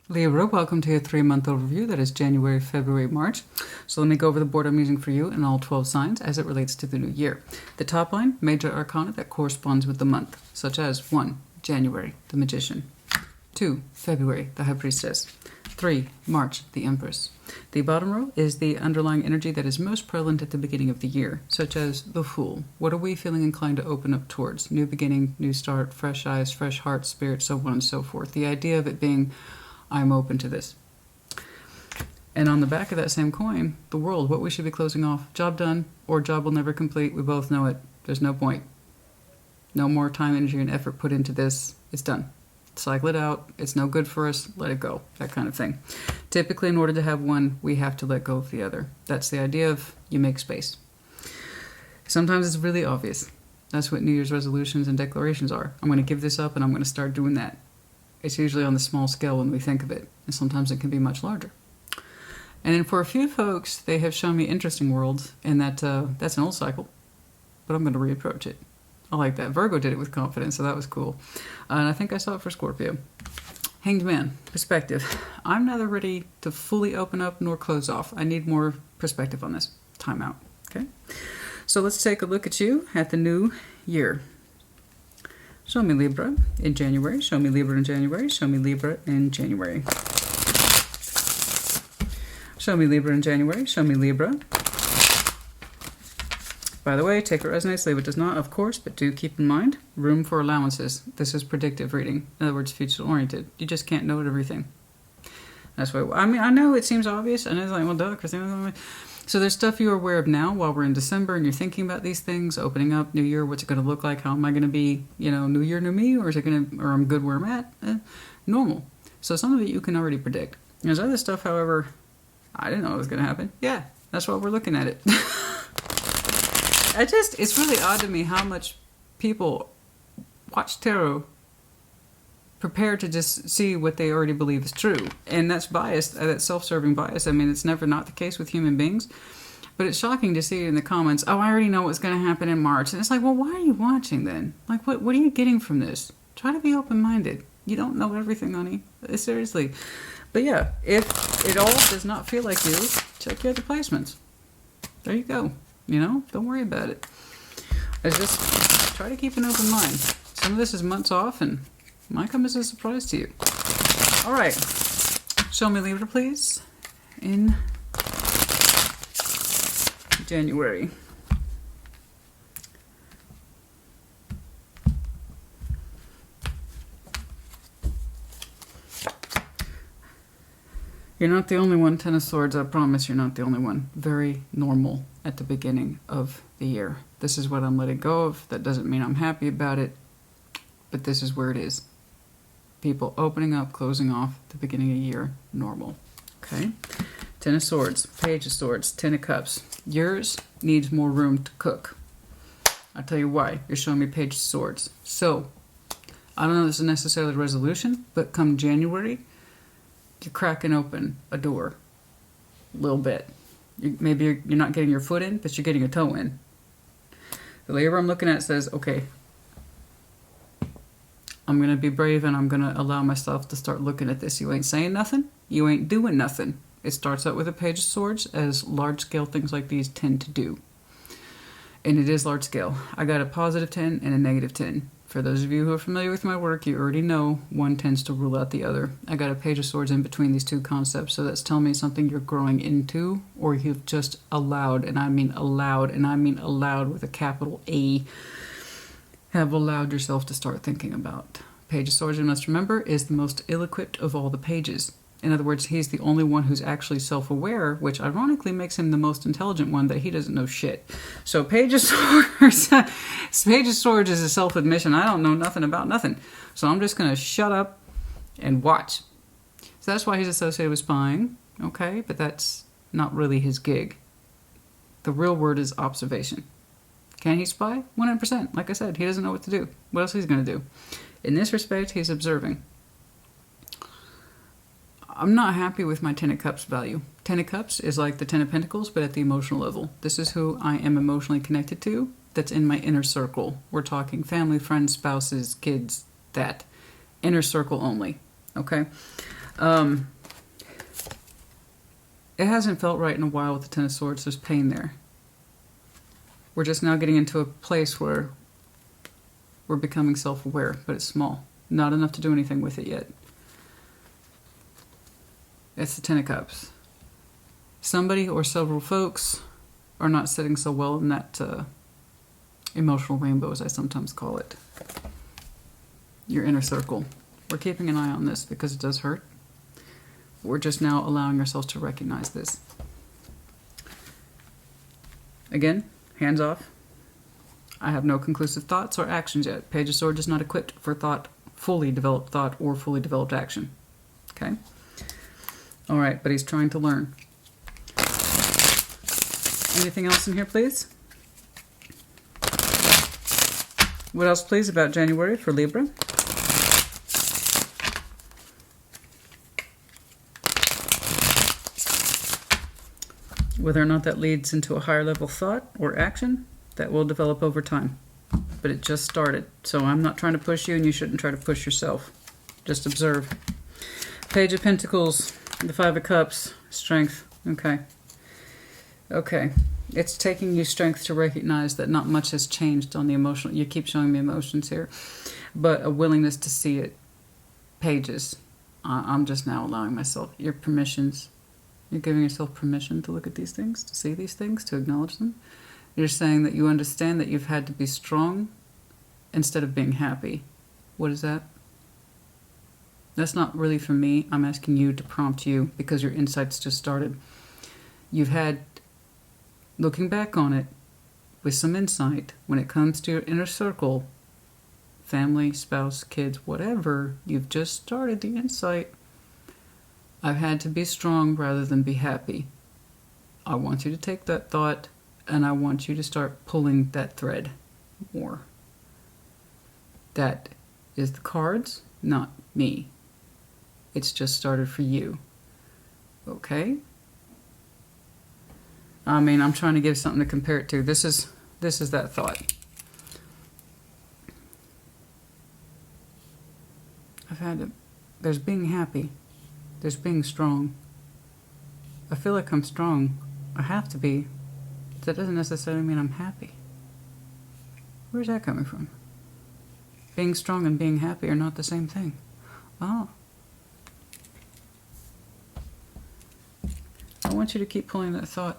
Libra, welcome to your 3-month overview. That is January, February, March. So let me go over the board I'm using for you in all 12 signs as it relates to the new year. The top line, major arcana that corresponds with the month, such as 1. January, the Magician. 2. February, the High Priestess. 3. March, the Empress. The bottom row is the underlying energy that is most prevalent at the beginning of the year, such as the Fool. What are we feeling inclined to open up towards? New beginning, new start, fresh eyes, fresh heart, spirit, so on and so forth. The idea of it being, I'm open to this. And on the back of that same coin, the World, what we should be closing off. Job done, or job will never complete. We both know it. There's no point. No more time, energy, and effort put into this. It's done. Cycle it out. It's no good for us. Let it go. That kind of thing. Typically, in order to have one, we have to let go of the other. That's the idea of you make space. Sometimes it's really obvious. That's what New Year's resolutions and declarations are. I'm going to give this up and I'm going to start doing that. It's usually on the small scale when we think of it, and sometimes it can be much larger. And then for a few folks, they have shown me interesting worlds, and that's an old cycle, but I'm going to reapproach it. I like that. Virgo did it with confidence, so that was cool. And I think I saw it for Scorpio. Hanged Man, perspective. I'm neither ready to fully open up nor close off. I need more perspective on this. Time out. Okay? So let's take a look at you at the new year. Show me Libra in January. Show me Libra in January. Show me Libra in January. Show me Libra in January. Show me Libra. By the way, take what resonates, leave what does not, of course, but do keep in mind, room for allowances. This is predictive reading. In other words, future-oriented. You just can't know everything. That's why, I mean, I know it seems obvious, and it's like, well, duh, Christina. So there's stuff you're aware of now while we're in December and you're thinking about these things, opening up, new year, what's it going to look like? How am I going to be, new year, new me? Or is it going to, or I'm good where I'm at? Normal. So some of it you can already predict. There's other stuff, however, I didn't know it was going to happen. Yeah, that's why we're looking at it. It's really odd to me how much people watch tarot prepared to just see what they already believe is true. And that's biased, that's self-serving bias. I mean, it's never not the case with human beings. But it's shocking to see in the comments, oh, I already know what's going to happen in March. And it's like, well, why are you watching then? Like, what are you getting from this? Try to be open-minded. You don't know everything, honey. Seriously. But yeah, if it all does not feel like you, check your other placements. There you go. Don't worry about it. It's just try to keep an open mind. Some of this is months off and might come as a surprise to you. All right. Show me Libra, please, in January. You're not the only one, Ten of Swords. I promise you're not the only one. Very normal at the beginning of the year. This is what I'm letting go of. That doesn't mean I'm happy about it, but this is where it is. People opening up, closing off at the beginning of the year, normal. Okay? Ten of Swords, Page of Swords, Ten of Cups. Yours needs more room to cook. I'll tell you why. You're showing me Page of Swords. So, I don't know if this is necessarily a resolution, but come January, you're cracking open a door a little bit. Maybe you're not getting your foot in, but you're getting a toe in. The Libra I'm looking at says, okay, I'm going to be brave and I'm going to allow myself to start looking at this. You ain't saying nothing. You ain't doing nothing. It starts out with a Page of Swords, as large-scale things like these tend to do. And it is large-scale. I got a positive 10 and a negative 10. For those of you who are familiar with my work, you already know one tends to rule out the other. I got a Page of Swords in between these two concepts, so that's telling me something you're growing into, or you've just allowed, and I mean allowed with a capital A, have allowed yourself to start thinking about. Page of Swords, you must remember, is the most ill-equipped of all the pages. In other words, he's the only one who's actually self-aware, which ironically makes him the most intelligent one, that he doesn't know shit. So Page of Swords, Page of Swords is a self-admission. I don't know nothing about nothing. So I'm just going to shut up and watch. So that's why he's associated with spying, okay? But that's not really his gig. The real word is observation. Can he spy? 100%. Like I said, he doesn't know what to do. What else is he going to do? In this respect, he's observing. I'm not happy with my Ten of Cups value. Ten of Cups is like the Ten of Pentacles, but at the emotional level. This is who I am emotionally connected to. That's in my inner circle. We're talking family, friends, spouses, kids, that. Inner circle only. Okay? It hasn't felt right in a while with the Ten of Swords. There's pain there. We're just now getting into a place where we're becoming self-aware, but it's small. Not enough to do anything with it yet. It's the Ten of Cups. Somebody or several folks are not sitting so well in that emotional rainbow, as I sometimes call it. Your inner circle. We're keeping an eye on this because it does hurt. We're just now allowing ourselves to recognize this. Again, hands off. I have no conclusive thoughts or actions yet. Page of Swords is not equipped for thought, fully developed thought or fully developed action. Okay? All right, but he's trying to learn. Anything else in here, please? What else, please, about January for Libra? Whether or not that leads into a higher level thought or action, that will develop over time. But it just started, so I'm not trying to push you, and you shouldn't try to push yourself. Just observe. Page of Pentacles, the Five of Cups, strength. Okay. Okay. It's taking you strength to recognize that not much has changed on the emotional. You keep showing me emotions here, but a willingness to see it. Pages. I'm just now allowing myself your permissions. You're giving yourself permission to look at these things, to see these things, to acknowledge them. You're saying that you understand that you've had to be strong instead of being happy. What is that? That's not really for me. I'm asking you to prompt you because your insights just started. You've had, looking back on it, with some insight, when it comes to your inner circle, family, spouse, kids, whatever, you've just started the insight. I've had to be strong rather than be happy. I want you to take that thought and I want you to start pulling that thread more. That is the cards, not me. It's just started for you. Okay? I mean, I'm trying to give something to compare it to. This is that thought. There's being happy. There's being strong. I feel like I'm strong. I have to be. That doesn't necessarily mean I'm happy. Where's that coming from? Being strong and being happy are not the same thing. Oh. I want you to keep pulling that thought.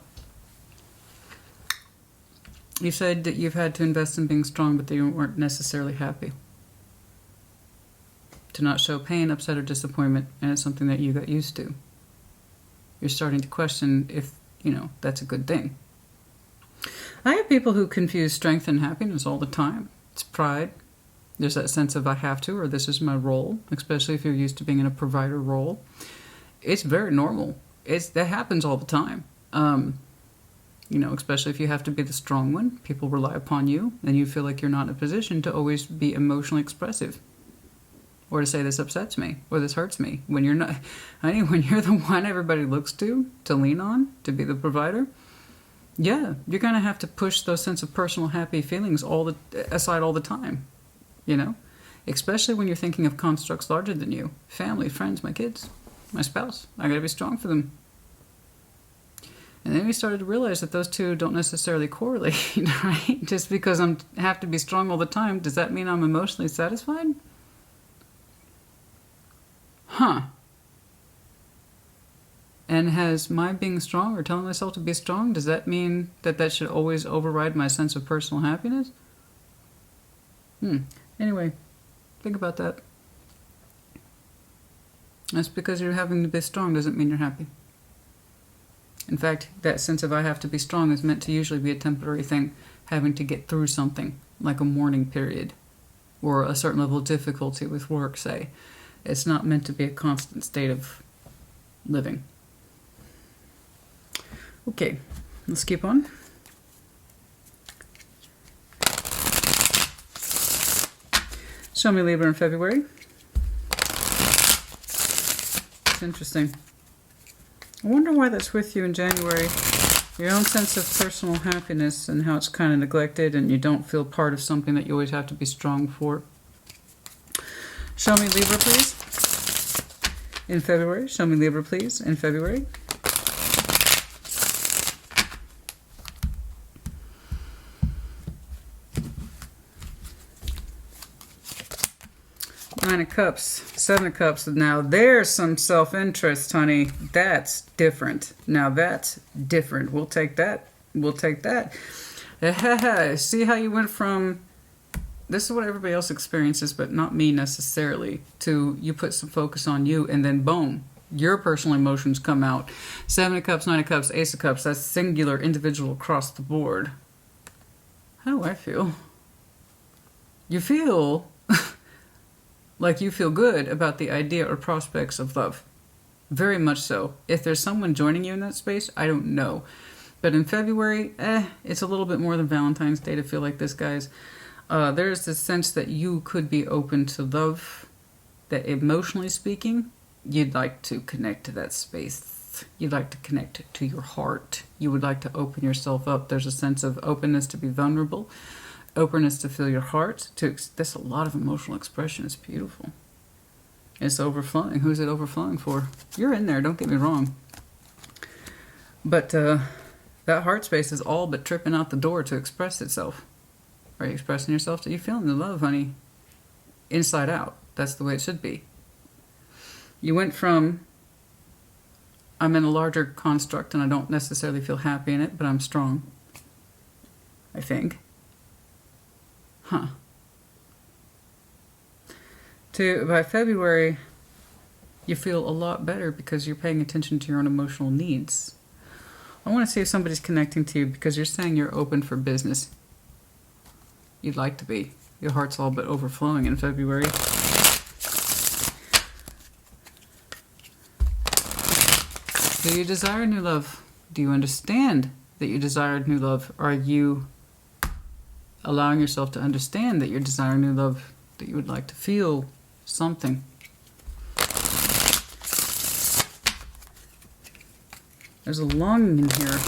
You said that you've had to invest in being strong, but that you weren't necessarily happy. To not show pain, upset, or disappointment, and it's something that you got used to. You're starting to question if, that's a good thing. I have people who confuse strength and happiness all the time. It's pride. There's that sense of I have to, or this is my role, especially if you're used to being in a provider role. It's very normal. That happens all the time. Especially if you have to be the strong one. People rely upon you, and you feel like you're not in a position to always be emotionally expressive. Or to say this upsets me, or this hurts me. When you're not, honey, when you're the one everybody looks to lean on, to be the provider, yeah, you're going to have to push those sense of personal happy feelings aside all the time, Especially when you're thinking of constructs larger than you. Family, friends, my kids, my spouse. I got to be strong for them. And then we started to realize that those two don't necessarily correlate, right? Just because I have to be strong all the time, does that mean I'm emotionally satisfied? Huh. And has my being strong or telling myself to be strong, does that mean that should always override my sense of personal happiness? Anyway, think about that. That's because you're having to be strong doesn't mean you're happy. In fact, that sense of I have to be strong is meant to usually be a temporary thing, having to get through something, like a mourning period, or a certain level of difficulty with work, say. It's not meant to be a constant state of living. Okay, let's keep on. Show me Libra in February. It's interesting. I wonder why that's with you in January. Your own sense of personal happiness and how it's kind of neglected and you don't feel part of something that you always have to be strong for. Show me Libra, please. In February, show me Libra, please. In February. Nine of Cups, Seven of Cups. Now there's some self-interest, honey. That's different. Now that's different. We'll take that. We'll take that. See how you went from, this is what everybody else experiences, but not me necessarily, to you put some focus on you, and then boom, your personal emotions come out. Seven of Cups, Nine of Cups, Ace of Cups. That's singular, individual across the board. How do I feel? You feel like you feel good about the idea or prospects of love. Very much so. If there's someone joining you in that space, I don't know. But in February, it's a little bit more than Valentine's Day to feel like this, guys. There's this sense that you could be open to love, that emotionally speaking, you'd like to connect to that space. You'd like to connect to your heart. You would like to open yourself up. There's a sense of openness to be vulnerable. Openness to feel your heart. That's a lot of emotional expression. It's beautiful. It's overflowing. Who's it overflowing for? You're in there, don't get me wrong. But that heart space is all but tripping out the door to express itself. Are you expressing yourself? Are you feeling the love, honey? Inside out. That's the way it should be. You went from, I'm in a larger construct and I don't necessarily feel happy in it, but I'm strong. I think. Huh. By February, you feel a lot better because you're paying attention to your own emotional needs. I want to see if somebody's connecting to you because you're saying you're open for business. You'd like to be. Your heart's all but overflowing in February. Do you desire new love? Do you understand that you desire new love? Are you allowing yourself to understand that you're desiring new love, that you would like to feel something? There's a longing in here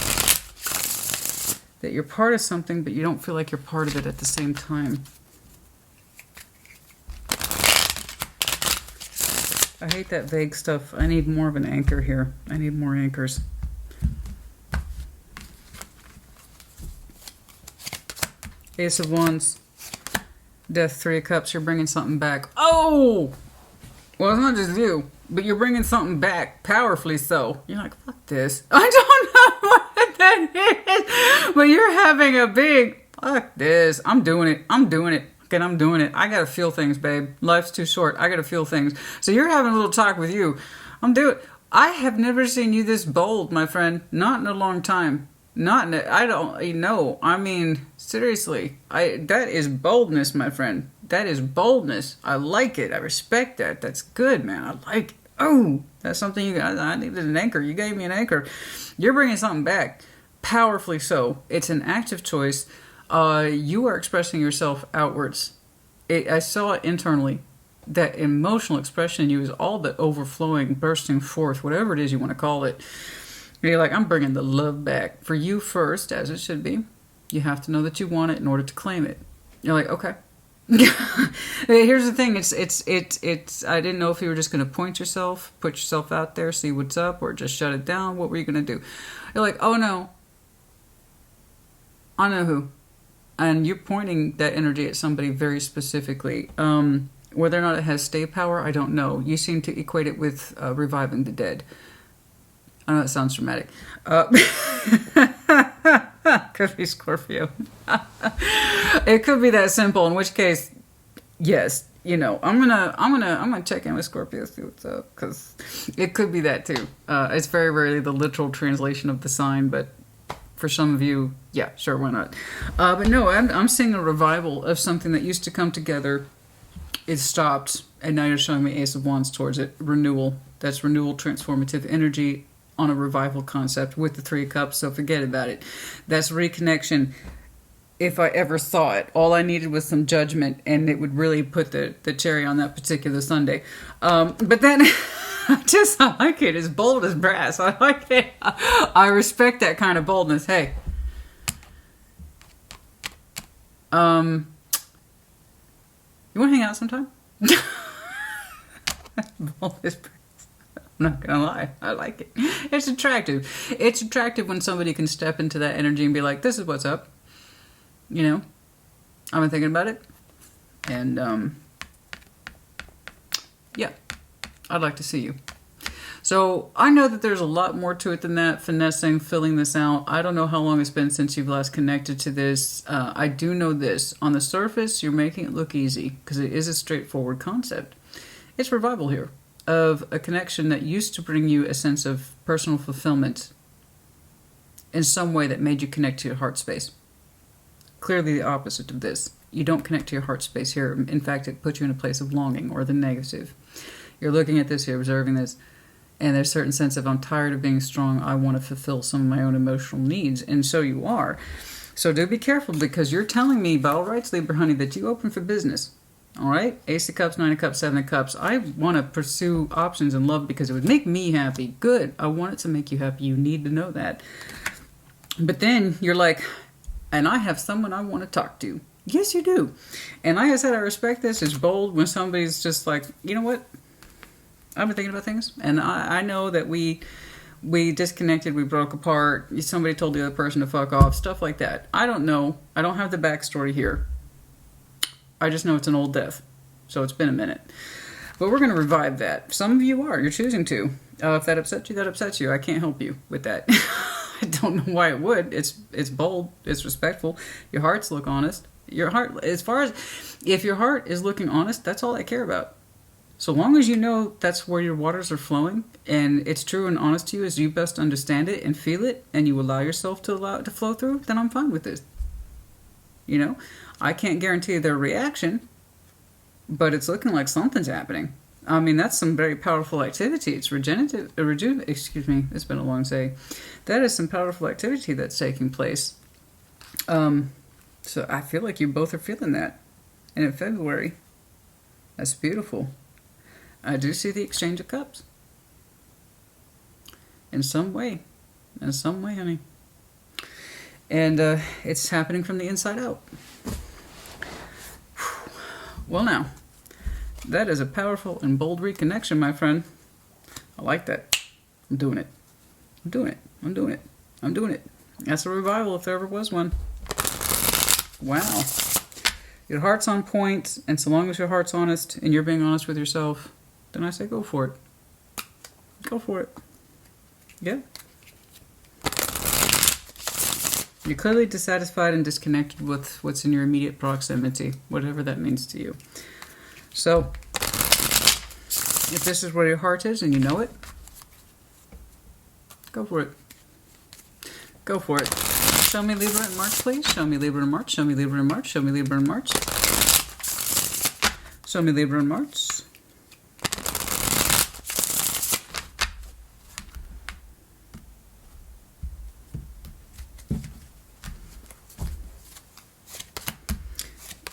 that you're part of something, but you don't feel like you're part of it at the same time. I hate that vague stuff. I need more of an anchor here. I need more anchors. Ace of Wands, Death, Three of Cups. You're bringing something back. Oh! Well, it's not just you, but you're bringing something back, powerfully so. You're like, fuck this. I don't know what that is, but you're having a big, fuck this. I'm doing it. I'm doing it. Okay, I'm doing it. I gotta feel things, babe. Life's too short. I gotta feel things. So you're having a little talk with you. I'm doing it. I have never seen you this bold, my friend. Not in a long time. Not in a, I don't know. I mean, seriously. That is boldness, my friend. That is boldness. I like it. I respect that. That's good, man. I like it. Oh, that's something you got. I needed an anchor. You gave me an anchor. You're bringing something back. Powerfully so. It's an active choice. You are expressing yourself outwards. I saw it internally. That emotional expression in you is all but overflowing, bursting forth, whatever it is you want to call it. You're like, I'm bringing the love back. For you first, as it should be. You have to know that you want it in order to claim it. You're like, okay. Here's the thing. It's. I didn't know if you were just going to put yourself out there, see what's up, or just shut it down. What were you going to do? You're like, oh no. I know who. And you're pointing that energy at somebody very specifically. Whether or not it has stay power, I don't know. You seem to equate it with reviving the dead. I know that sounds dramatic. Could be Scorpio. It could be that simple. In which case, yes, you know, I'm gonna check in with Scorpio, see what's up, because it could be that too. It's very rarely the literal translation of the sign, but for some of you, yeah, sure, why not? But no, I'm seeing a revival of something that used to come together. It stopped, and now you're showing me Ace of Wands towards it. Renewal. That's renewal, transformative energy on a revival concept with the Three of Cups, so forget about it. That's reconnection. If I ever saw it, all I needed was some judgment, and it would really put the cherry on that particular Sunday. But then, I like it. It's bold as brass. I like it. I respect that kind of boldness. Hey. You want to hang out sometime? Bold as brass. not gonna lie, I like it. It's attractive. It's attractive when somebody can step into that energy and be like, this is what's up. You know, I've been thinking about it. And, yeah, I'd like to see you. So I know that there's a lot more to it than that, finessing, filling this out. I don't know how long it's been since you've last connected to this. I do know this. On the surface, you're making it look easy because it is a straightforward concept. It's revival here of a connection that used to bring you a sense of personal fulfillment in some way that made you connect to your heart space. Clearly the opposite of this. You don't connect to your heart space here. In fact, it puts you in a place of longing or the negative. You're looking at this, you're observing this, and there's a certain sense of, I'm tired of being strong, I want to fulfill some of my own emotional needs, and so you are. So do be careful, because you're telling me, by all rights, Libra honey, that you open for business. All right? Ace of Cups, Nine of Cups, Seven of Cups. I want to pursue options in love because it would make me happy. Good. I want it to make you happy. You need to know that. But then you're like, and I have someone I want to talk to. Yes, you do. And like I said, I respect this. It's bold when somebody's just like, you know what? I've been thinking about things, and I know that we disconnected, we broke apart, somebody told the other person to fuck off, stuff like that. I don't know. I don't have the backstory here. I just know it's an old death, so it's been a minute. But we're going to revive that. Some of you are. You're choosing to. If that upsets you, that upsets you. I can't help you with that. I don't know why it would. It's bold. It's respectful. Your hearts look honest. Your heart, as far as, if your heart is looking honest, that's all I care about. So long as you know that's where your waters are flowing, and it's true and honest to you as you best understand it and feel it, and you allow yourself to allow it to flow through, then I'm fine with this. You know, I can't guarantee their reaction, but it's looking like something's happening. I mean, that's some very powerful activity. It's excuse me, it's been a long day. That is some powerful activity that's taking place. So I feel like you both are feeling that. And in February, that's beautiful. I do see the exchange of cups. In some way, honey. And it's happening from the inside out. Well now, that is a powerful and bold reconnection, my friend. I like that. I'm doing it. I'm doing it. I'm doing it. I'm doing it. That's a revival if there ever was one. Wow. Your heart's on point, and so long as your heart's honest and you're being honest with yourself, then I say go for it. Go for it. Yeah. You're clearly dissatisfied and disconnected with what's in your immediate proximity, whatever that means to you. So, if this is where your heart is and you know it, go for it. Go for it. Show me Libra in March, please. Show me Libra in March. Show me Libra in March. Show me Libra in March. Show me Libra in March.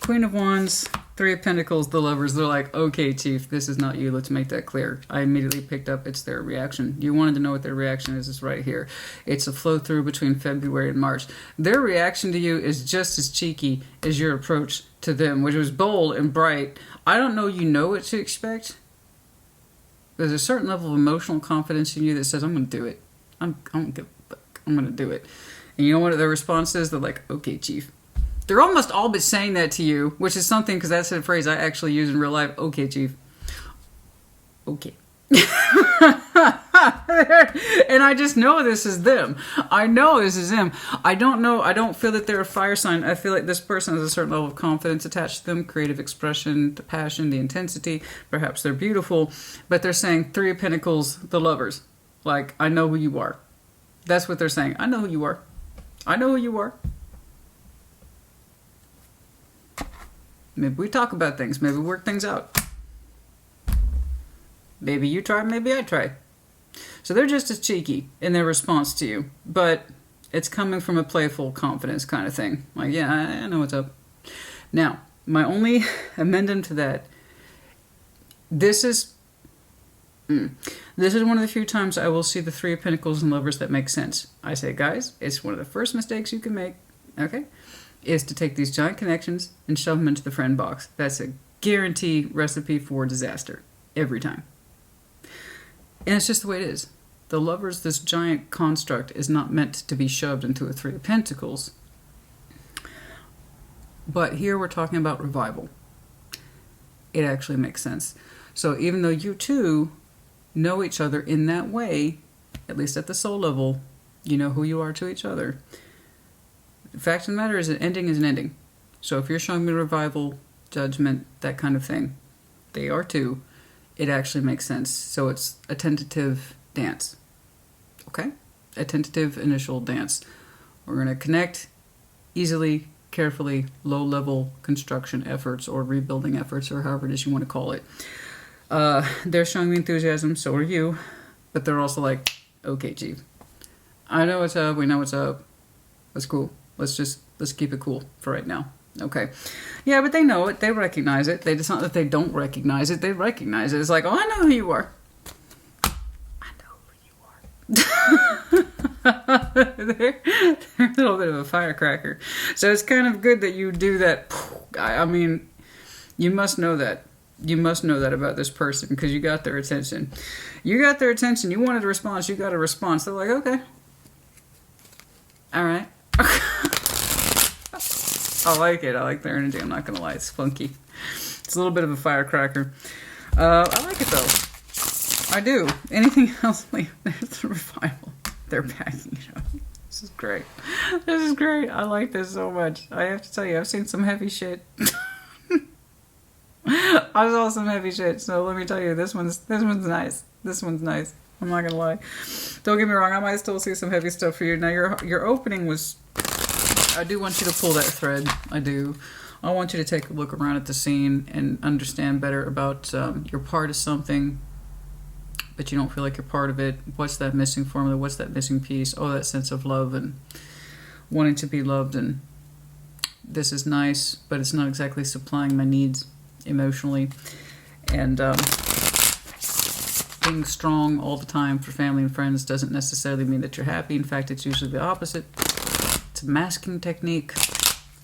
Queen of Wands, Three of Pentacles, the Lovers. They're like, okay, Chief, this is not you. Let's make that clear. I immediately picked up it's their reaction. You wanted to know what their reaction is. It's right here. It's a flow through between February and March. Their reaction to you is just as cheeky as your approach to them, which was bold and bright. I don't know you know what to expect. There's a certain level of emotional confidence in you that says, I'm going to do it. I'm going to do it. And you know what their response is? They're like, okay, Chief. They're almost all but saying that to you, which is something, because that's a phrase I actually use in real life. Okay, Chief. Okay. And I just know this is them. I know this is them. I don't know. I don't feel that they're a fire sign. I feel like this person has a certain level of confidence attached to them, creative expression, the passion, the intensity. Perhaps they're beautiful, but they're saying Three of Pentacles, the Lovers. Like, I know who you are. That's what they're saying. I know who you are. I know who you are. Maybe we talk about things. Maybe we work things out. Maybe you try, maybe I try. So they're just as cheeky in their response to you. But it's coming from a playful confidence kind of thing. Like, yeah, I know what's up. Now, my only amendment to that, this is one of the few times I will see the Three of Pentacles and Lovers that make sense. I say, guys, it's one of the first mistakes you can make. Okay? Is to take these giant connections and shove them into the friend box. That's a guarantee recipe for disaster. Every time. And it's just the way it is. The Lovers, this giant construct, is not meant to be shoved into a Three of Pentacles. But here we're talking about revival. It actually makes sense. So even though you two know each other in that way, at least at the soul level, you know who you are to each other. The fact of the matter is an ending is an ending. So if you're showing me revival, judgment, that kind of thing, they are too. It actually makes sense. So it's a tentative dance. Okay? A tentative initial dance. We're going to connect easily, carefully, low-level construction efforts or rebuilding efforts or however it is you want to call it. They're showing me enthusiasm, so are you. But they're also like, okay, Chief, I know what's up, we know what's up. That's cool. Let's keep it cool for right now. Okay. Yeah, but they know it. They recognize it. It's not that they don't recognize it. They recognize it. It's like, oh, I know who you are. I know who you are. they're a little bit of a firecracker. So it's kind of good that you do that. I mean, you must know that. You must know that about this person because you got their attention. You got their attention. You wanted a response. You got a response. They're like, okay. All right. I like it. I like their energy. I'm not going to lie. It's funky. It's a little bit of a firecracker. I like it, though. I do. Anything else? Wait, there's the revival. They're backing it up. This is great. This is great. I like this so much. I have to tell you, I've seen some heavy shit. I saw some heavy shit, so let me tell you, this one's nice. This one's nice. I'm not gonna lie. Don't get me wrong, I might still see some heavy stuff for you. Now your opening was, I do want you to pull that thread. I do. I want you to take a look around at the scene and understand better about you're part of something, but you don't feel like you're part of it. What's that missing formula? What's that missing piece? Oh, that sense of love and wanting to be loved. And this is nice, but it's not exactly supplying my needs emotionally. And being strong all the time for family and friends doesn't necessarily mean that you're happy. In fact, it's usually the opposite. It's a masking technique.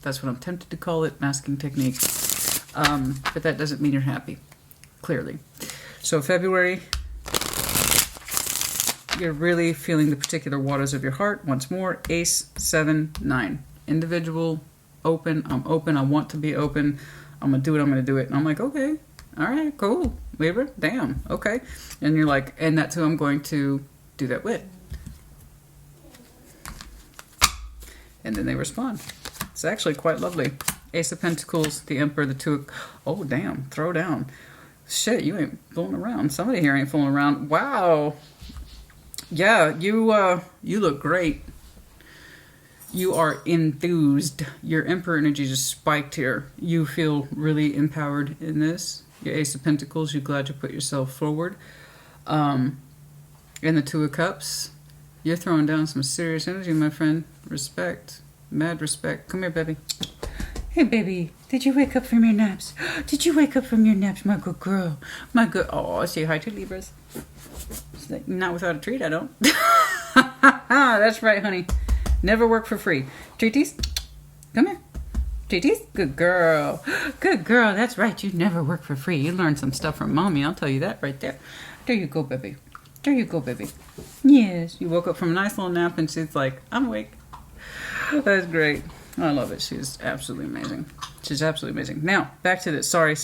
That's what I'm tempted to call it, masking technique. But that doesn't mean you're happy, clearly. So February, you're really feeling the particular waters of your heart. Once more, Ace, 7, 9. Individual, open. I'm open. I want to be open. I'm going to do it. I'm going to do it. And I'm like, okay. All right, cool. Libra, damn. Okay. And you're like, and that's who I'm going to do that with. And then they respond. It's actually quite lovely. Ace of Pentacles, the Emperor, the Two. Oh, damn. Throw down. Shit, you ain't fooling around. Somebody here ain't fooling around. Wow. Yeah, you look great. You are enthused. Your Emperor energy just spiked here. You feel really empowered in this. Your Ace of Pentacles, you're glad you put yourself forward. And the Two of Cups, you're throwing down some serious energy, my friend. Respect. Mad respect. Come here, baby. Hey, baby. Did you wake up from your naps? Did you wake up from your naps, my good girl? My good... Oh, say hi to Libras. Not without a treat, I don't. That's right, honey. Never work for free. Treaties? Come here. Treaties? Good girl. Good girl. That's right. You never work for free. You learned some stuff from mommy. I'll tell you that right there. There you go, baby. There you go, baby. Yes. You woke up from a nice little nap and she's like, I'm awake. That's great. I love it. She's absolutely amazing. She's absolutely amazing. Now, back to this. Sorry.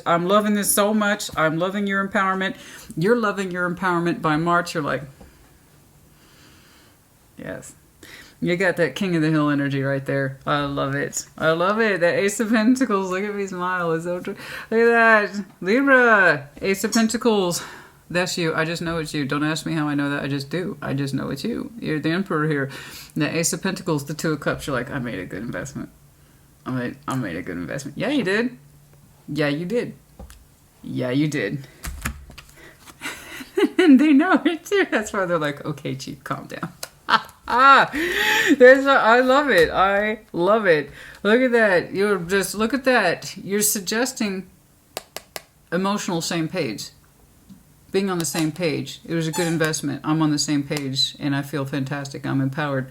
I'm loving this so much. I'm loving your empowerment. You're loving your empowerment. By March, you're like, yes. You got that King of the Hill energy right there. I love it. I love it. That Ace of Pentacles. Look at me smile. It's so true. Look at that. Libra. Ace of Pentacles. That's you. I just know it's you. Don't ask me how I know that. I just do. I just know it's you. You're the Emperor here. The Ace of Pentacles, the Two of Cups. You're like, I made a good investment. I made a good investment. Yeah, you did. Yeah, you did. Yeah, you did. And they know it too. That's why they're like, okay, Chief, calm down. I love it. I love it. Look at that. Look at that. You're suggesting emotional same page. Being on the same page. It was a good investment. I'm on the same page and I feel fantastic. I'm empowered.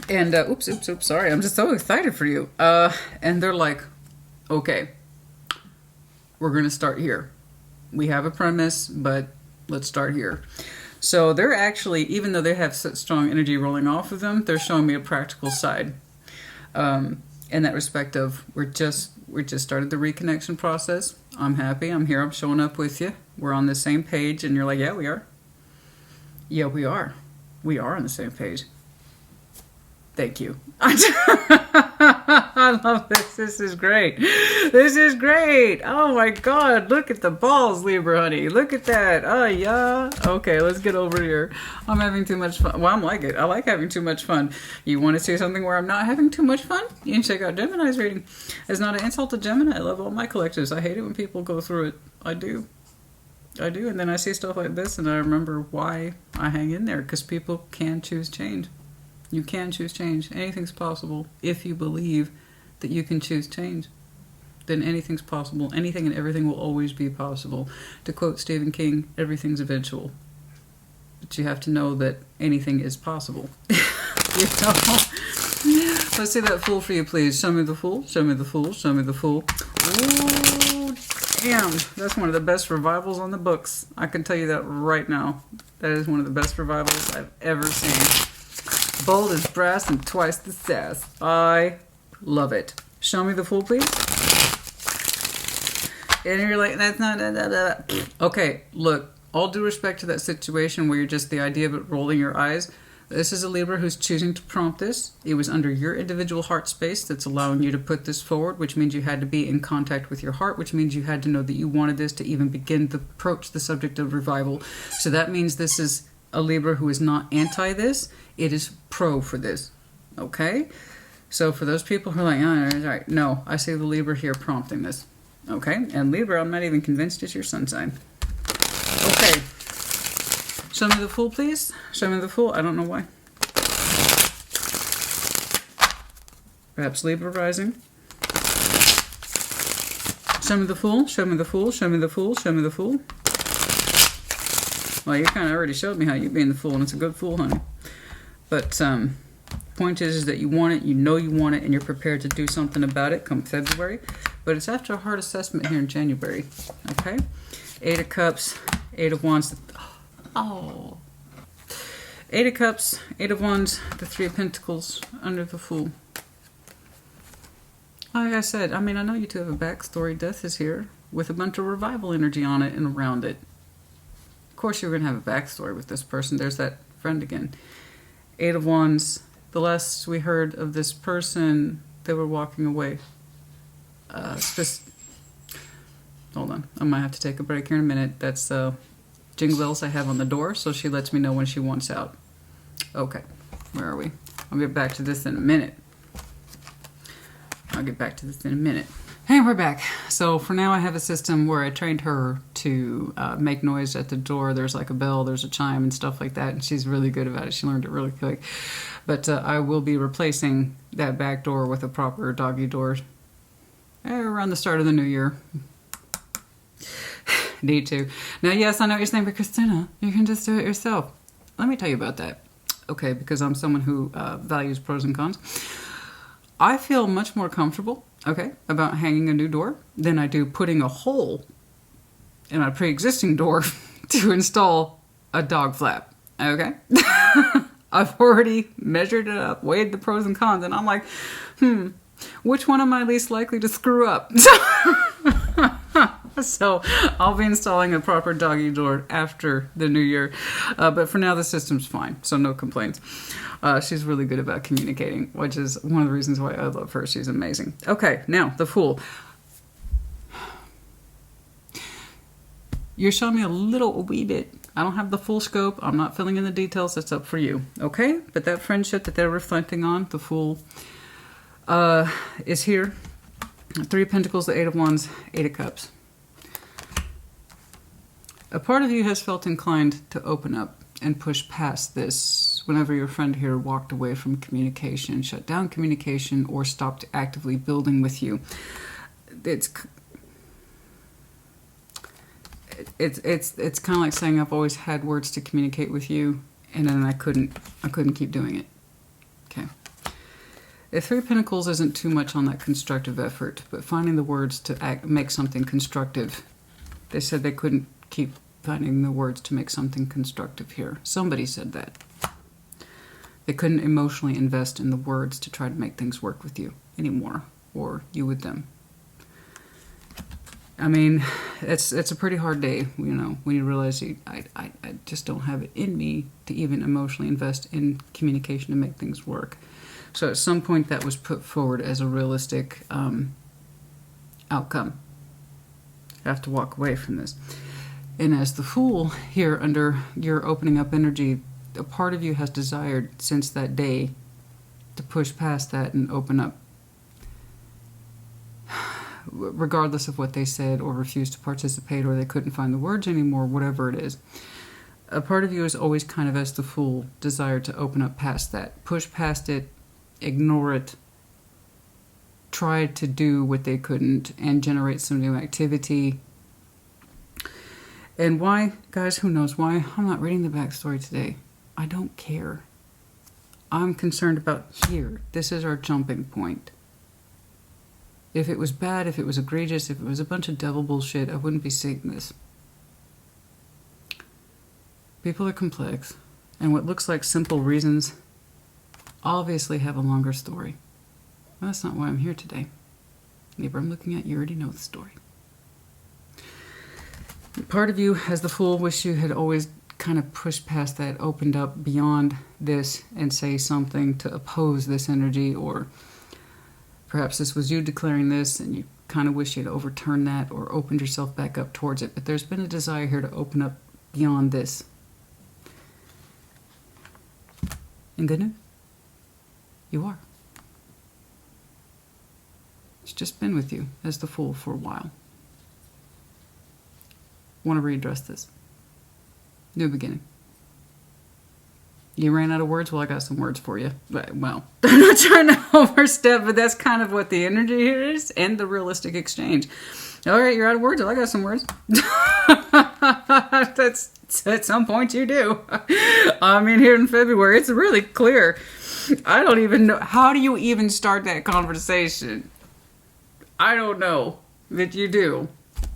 And, oops, sorry. I'm just so excited for you. And they're like, okay, we're going to start here. We have a premise, but let's start here. So they're actually, even though they have such strong energy rolling off of them, they're showing me a practical side. In that respect of, we just started the reconnection process. I'm happy. I'm here. I'm showing up with you. We're on the same page. And you're like, yeah, we are. Yeah, we are. We are on the same page. Thank you. I love this. This is great. This is great. Oh my God. Look at the balls, Libra honey. Look at that. Oh yeah. Okay, let's get over here. I'm having too much fun. Well, I'm like it. I like having too much fun. You want to see something where I'm not having too much fun? You can check out Gemini's reading. It's not an insult to Gemini. I love all my collectives. I hate it when people go through it. I do. And then I see stuff like this and I remember why I hang in there, because people can choose change. You can choose change. Anything's possible if you believe that you can choose change. Then anything's possible. Anything and everything will always be possible. To quote Stephen King, everything's eventual. But you have to know that anything is possible. You know? Let's see that Fool for you, please. Show me the Fool. Show me the Fool. Show me the Fool. Ooh, damn. That's one of the best revivals on the books. I can tell you that right now. That is one of the best revivals I've ever seen. Bold as brass and twice the sass. I love it. Show me the Fool, please. And you're like, that's not... Okay, look. All due respect to that situation where you're just the idea of it rolling your eyes. This is a Libra who's choosing to prompt this. It was under your individual heart space that's allowing you to put this forward, which means you had to be in contact with your heart, which means you had to know that you wanted this to even begin to approach the subject of revival. So that means this is a Libra who is not anti this. It is pro for this. Okay? So for those people who are like, oh, all right, no, I see the Libra here prompting this. Okay? And Libra, I'm not even convinced it's your sun sign. Okay. Show me the Fool, please. Show me the Fool. I don't know why. Perhaps Libra rising. Show me the Fool. Show me the Fool. Show me the Fool. Show me the Fool. Well, you kind of already showed me how you're being the Fool, and it's a good Fool, honey. But point is that you want it, you know you want it, and you're prepared to do something about it come February. But it's after a hard assessment here in January. Okay? 8 of Cups, 8 of Wands. Oh. 8 of Cups, 8 of Wands, the 3 of Pentacles under the Fool. Like I said, I mean, I know you two have a backstory. Death is here with a bunch of revival energy on it and around it. Of course, you're going to have a backstory with this person. There's that friend again. 8 of Wands. The last we heard of this person, they were walking away. Hold on. I might have to take a break here in a minute. That's jingle bells I have on the door, so she lets me know when she wants out. Okay. Where are we? I'll get back to this in a minute. Hey, we're back. So for now I have a system where I trained her to make noise at the door. There's like a bell, there's a chime and stuff like that, and she's really good about it. She learned it really quick. But I will be replacing that back door with a proper doggy door around the start of the new year. Need to. Now, yes, I know what you're saying, but Christina, you can just do it yourself. Let me tell you about that. Okay, because I'm someone who values pros and cons. I feel much more comfortable, okay, about hanging a new door than I do putting a hole in my pre-existing door to install a dog flap, okay? I've already measured it up, weighed the pros and cons, and I'm like, which one am I least likely to screw up? So I'll be installing a proper doggy door after the new year. But for now, the system's fine, so no complaints. She's really good about communicating, which is one of the reasons why I love her. She's amazing. Okay, now, the Fool. You're showing me a wee bit. I don't have the full scope. I'm not filling in the details. That's up for you. Okay? But that friendship that they're reflecting on, the Fool, is here. 3 of Pentacles, the 8 of Wands, 8 of Cups. A part of you has felt inclined to open up and push past this whenever your friend here walked away from communication, shut down communication, or stopped actively building with you. It's kind of like saying I've always had words to communicate with you, and then I couldn't keep doing it. Okay. The 3 of Pentacles isn't too much on that constructive effort, but finding the words to make something constructive They said they couldn't keep finding the words to make something constructive here. Somebody said that. They couldn't emotionally invest in the words to try to make things work with you anymore, or you with them. I mean, it's a pretty hard day, you know, when you realize I just don't have it in me to even emotionally invest in communication to make things work. So at some point that was put forward as a realistic outcome. I have to walk away from this. And as the Fool here under your opening up energy, a part of you has desired since that day to push past that and open up, regardless of what they said or refused to participate or they couldn't find the words anymore, whatever it is. A part of you has always kind of, as the Fool, desired to open up past that, push past it, ignore it, try to do what they couldn't, and generate some new activity. And why, guys, who knows why? I'm not reading the backstory today. I don't care. I'm concerned about here. This is our jumping point. If it was bad, if it was egregious, if it was a bunch of devil bullshit, I wouldn't be seeing this. People are complex, and what looks like simple reasons obviously have a longer story. Well, that's not why I'm here today. Libra, I'm looking at you, already know the story. Part of you, as the Fool, wish you had always kind of pushed past that, opened up beyond this and say something to oppose this energy, or perhaps this was you declaring this and you kind of wish you'd overturned that or opened yourself back up towards it. But there's been a desire here to open up beyond this. And good news, you are. It's just been with you as the Fool for a while. Want to readdress this. New beginning. You ran out of words? Well, I got some words for you. Well, I'm not trying to overstep, but that's kind of what the energy here is and the realistic exchange. All right, you're out of words? Well, I got some words. That's at some point you do. I mean, here in February, it's really clear. I don't even know. How do you even start that conversation? I don't know, but you do.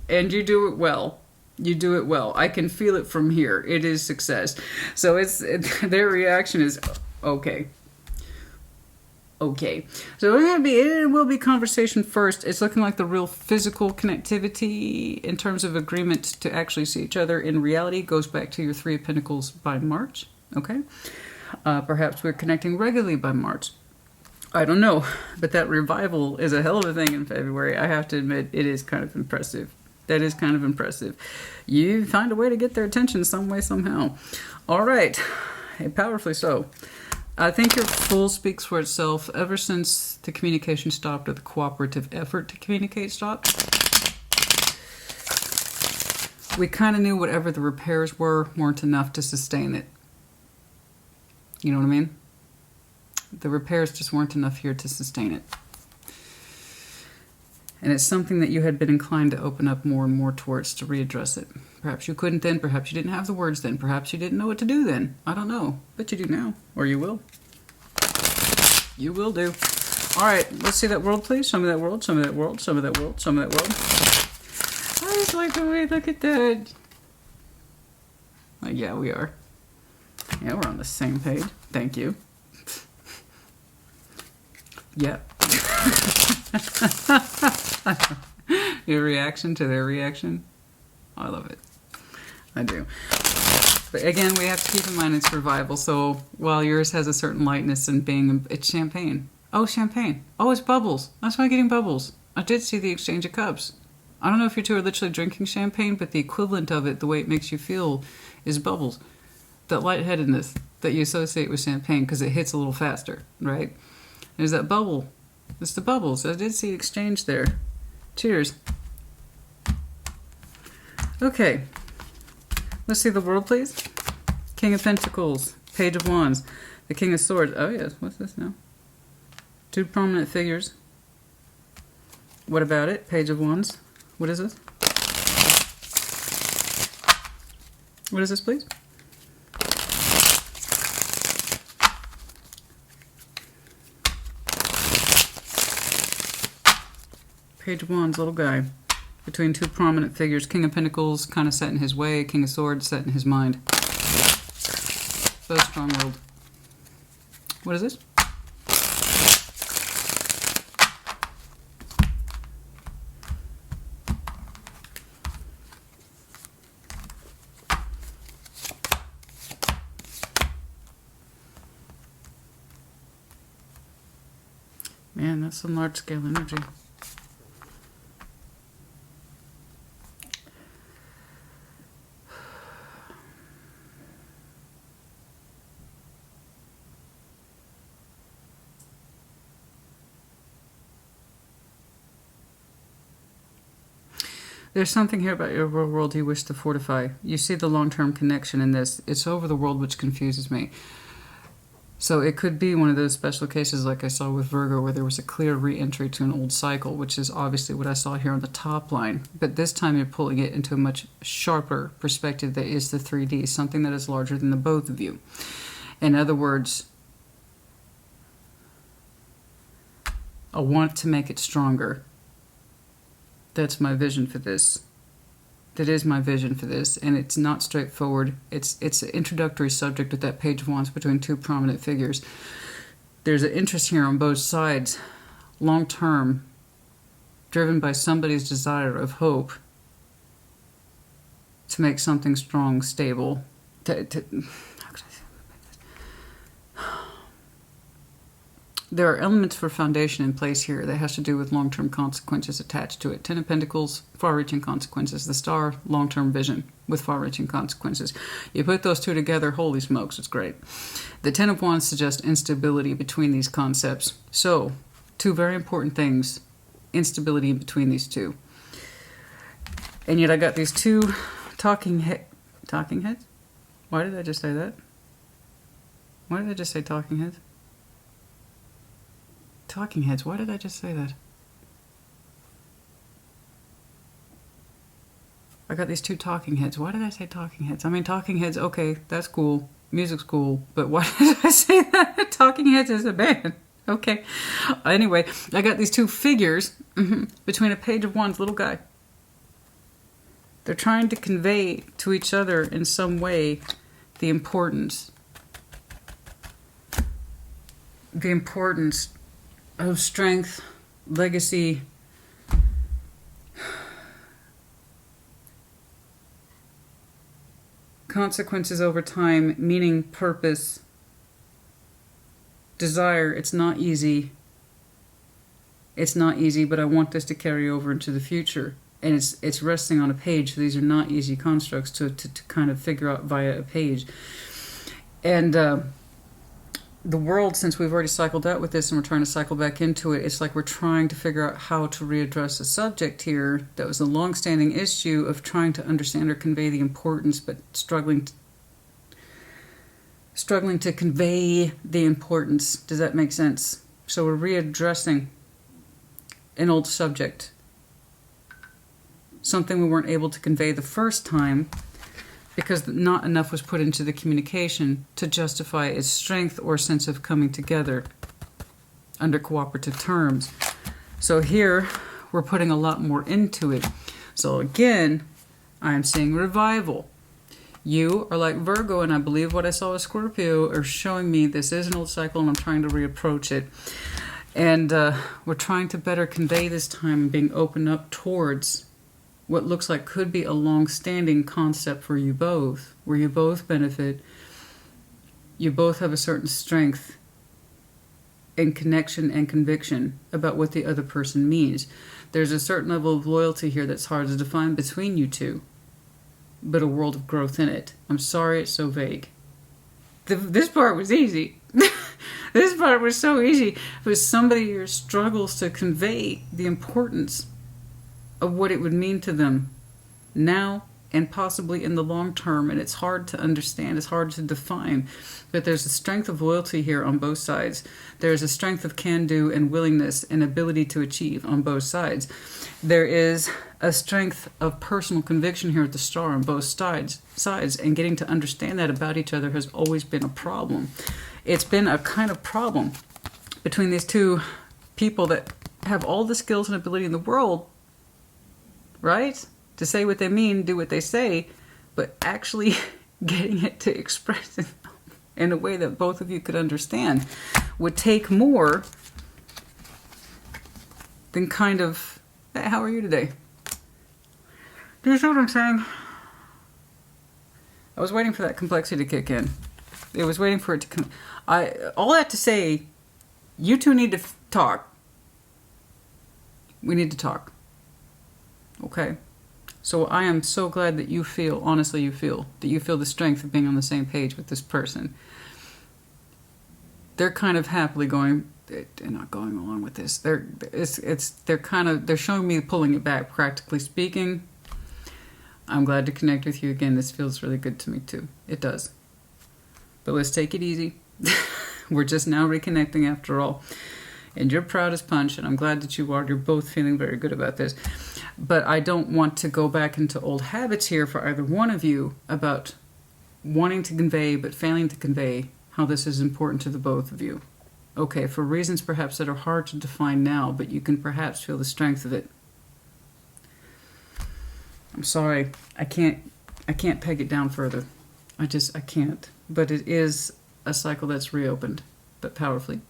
And you do it well. You do it well. I can feel it from here. It is success. So their reaction is okay. Okay. So it will be conversation first. It's looking like the real physical connectivity in terms of agreement to actually see each other in reality goes back to your Three of Pentacles by March. Okay. Perhaps we're connecting regularly by March. I don't know. But that revival is a hell of a thing in February. I have to admit, it is kind of impressive. That is kind of impressive. You find a way to get their attention some way, somehow. All right. Powerfully so. I think your Fool speaks for itself. Ever since the communication stopped or the cooperative effort to communicate stopped, we kind of knew whatever the repairs weren't enough to sustain it. You know what I mean? The repairs just weren't enough here to sustain it. And it's something that you had been inclined to open up more and more towards to readdress it. Perhaps you couldn't then. Perhaps you didn't have the words then. Perhaps you didn't know what to do then. I don't know. But you do now. Or you will. You will do. All right. Let's see that world, please. Show me that world. Show me that world. Show me that world. Show me that world. I just like the way. Look at that. Yeah, we are. Yeah, we're on the same page. Thank you. Yeah. Your reaction to their reaction, I love it. I do. But again, we have to keep in mind it's revival. So while yours has a certain lightness and being, it's champagne. Oh, champagne. Oh, it's bubbles. That's why I'm getting bubbles. I did see the exchange of cups. I don't know if you two are literally drinking champagne, but the equivalent of it, the way it makes you feel, is bubbles. That lightheadedness that you associate with champagne because it hits a little faster, right? There's that bubble. It's the bubbles. I did see exchange there. Cheers. Okay. Let's see the world, please. King of Pentacles. Page of Wands. The King of Swords. Oh, yes. What's this now? Two prominent figures. What about it? Page of Wands. What is this? What is this, please? Page of Wands, little guy. between two prominent figures. King of Pentacles kind of set in his way. King of Swords set in his mind. Both strong-willed. What is this? Man, that's some large-scale energy. There's something here about your world you wish to fortify. You see the long-term connection in this. It's over the world, which confuses me. So it could be one of those special cases like I saw with Virgo where there was a clear re-entry to an old cycle, which is obviously what I saw here on the top line. But this time you're pulling it into a much sharper perspective that is the 3D, something that is larger than the both of you. In other words, I want to make it stronger. That's my vision for this. That is my vision for this, and it's not straightforward. It's an introductory subject with that Page of Wands between two prominent figures. There's an interest here on both sides, long term, driven by somebody's desire of hope to make something strong, stable. There are elements for foundation in place here that has to do with long-term consequences attached to it. Ten of Pentacles, far-reaching consequences. The Star, long-term vision with far-reaching consequences. You put those two together, holy smokes, it's great. The Ten of Wands suggests instability between these concepts. So, two very important things. Instability in between these two. And yet I got these two talking heads? Why did I just say that? Why did I just say talking heads? Talking heads. Why did I just say that? I got these two talking heads. Why did I say talking heads? I mean, talking heads, okay, that's cool. Music's cool. But why did I say that? Talking heads is a band. Okay. Anyway, I got these two figures between a Page of Wands, little guy. They're trying to convey to each other in some way the importance of strength, legacy, consequences over time, meaning, purpose, desire. It's not easy. It's not easy, but I want this to carry over into the future. And it's resting on a page, so these are not easy constructs to kind of figure out via a page. And the world, since we've already cycled out with this and we're trying to cycle back into it, it's like we're trying to figure out how to readdress a subject here that was a long-standing issue of trying to understand or convey the importance, but struggling to convey the importance. Does that make sense? So we're readdressing an old subject, something we weren't able to convey the first time, because not enough was put into the communication to justify its strength or sense of coming together under cooperative terms. So here, we're putting a lot more into it. So again, I'm seeing revival. You are like Virgo, and I believe what I saw with Scorpio are showing me this is an old cycle and I'm trying to reapproach it. And we're trying to better convey this time, being open up towards what looks like could be a long-standing concept for you both, where you both benefit, you both have a certain strength and connection and conviction about what the other person means. There's a certain level of loyalty here that's hard to define between you two, but a world of growth in it. I'm sorry it's so vague. This part was easy. This part was so easy. But somebody here struggles to convey the importance of what it would mean to them now and possibly in the long term, and it's hard to understand, it's hard to define, but there's a strength of loyalty here on both sides. There's a strength of can-do and willingness and ability to achieve on both sides. There is a strength of personal conviction here at the Star on both sides, and getting to understand that about each other has always been a problem. It's been a kind of problem between these two people that have all the skills and ability in the world, right? To say what they mean, do what they say, but actually getting it to express it in a way that both of you could understand would take more than kind of, hey, how are you today? Do you see what I'm saying? I was waiting for that complexity to kick in. It was waiting for it to come. All that to say, you two need to talk. We need to talk. Okay? So I am so glad that you feel, honestly you feel, that you feel the strength of being on the same page with this person. They're kind of happily going, they're not going along with this. They're showing me pulling it back, practically speaking. I'm glad to connect with you again. This feels really good to me too. It does. But let's take it easy. We're just now reconnecting after all. And you're proud as punch, and I'm glad that you are. You're both feeling very good about this. But I don't want to go back into old habits here for either one of you about wanting to convey but failing to convey how this is important to the both of you. Okay, for reasons perhaps that are hard to define now, but you can perhaps feel the strength of it. I'm sorry, I can't peg it down further. I can't. But it is a cycle that's reopened, but powerfully.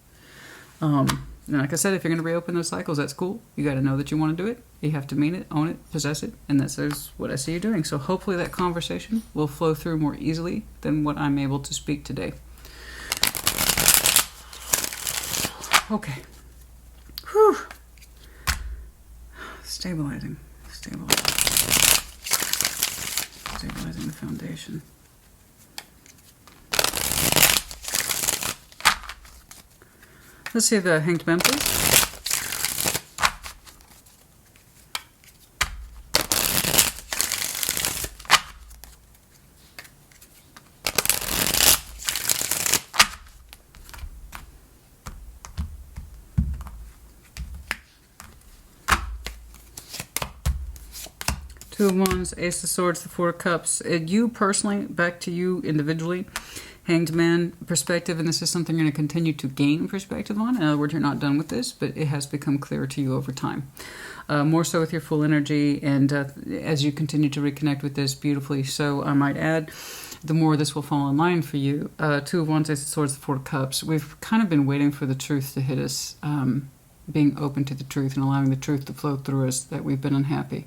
And like I said, if you're going to reopen those cycles, that's cool. You got to know that you want to do it. You have to mean it, own it, possess it, and that's what I see you doing. So hopefully that conversation will flow through more easily than what I'm able to speak today. Okay. Whew. Stabilizing the foundation. Let's see the Hanged Man, please. Two of Wands, Ace of Swords, the Four of Cups. You personally, back to you individually, Hanged Man perspective, and this is something you're going to continue to gain perspective on. In other words, you're not done with this, but it has become clearer to you over time. More so with your full energy, and as you continue to reconnect with this beautifully. So I might add, the more this will fall in line for you. Two of Wands, Ace of Swords, the Four of Cups. We've kind of been waiting for the truth to hit us, being open to the truth and allowing the truth to flow through us, that we've been unhappy.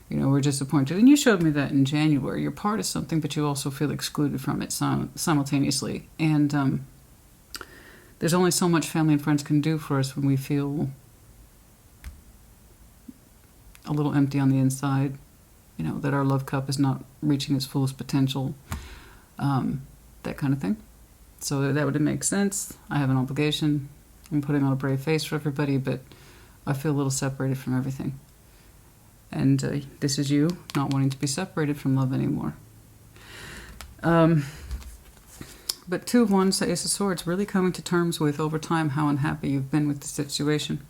You know, we're disappointed. And you showed me that in January. You're part of something, but you also feel excluded from it simultaneously. And there's only so much family and friends can do for us when we feel a little empty on the inside. You know, that our love cup is not reaching its fullest potential. That kind of thing. So that would make sense. I have an obligation. I'm putting on a brave face for everybody, but I feel a little separated from everything. And this is you not wanting to be separated from love anymore. But Two of Wands, the Ace of Swords, really coming to terms with over time how unhappy you've been with the situation.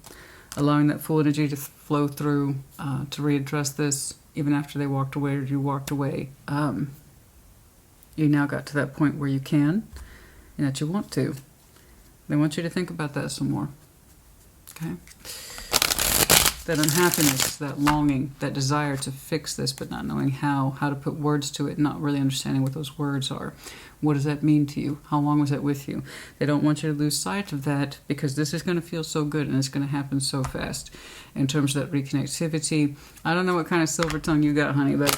Allowing that full energy to flow through, to readdress this, even after they walked away or you walked away. You now got to that point where you can, and that you want to. They want you to think about that some more. Okay? That unhappiness, that longing, that desire to fix this, but not knowing how to put words to it, not really understanding what those words are. What does that mean to you? How long was that with you? They don't want you to lose sight of that, because this is going to feel so good and it's going to happen so fast. In terms of that reconnectivity, I don't know what kind of silver tongue you got, honey, but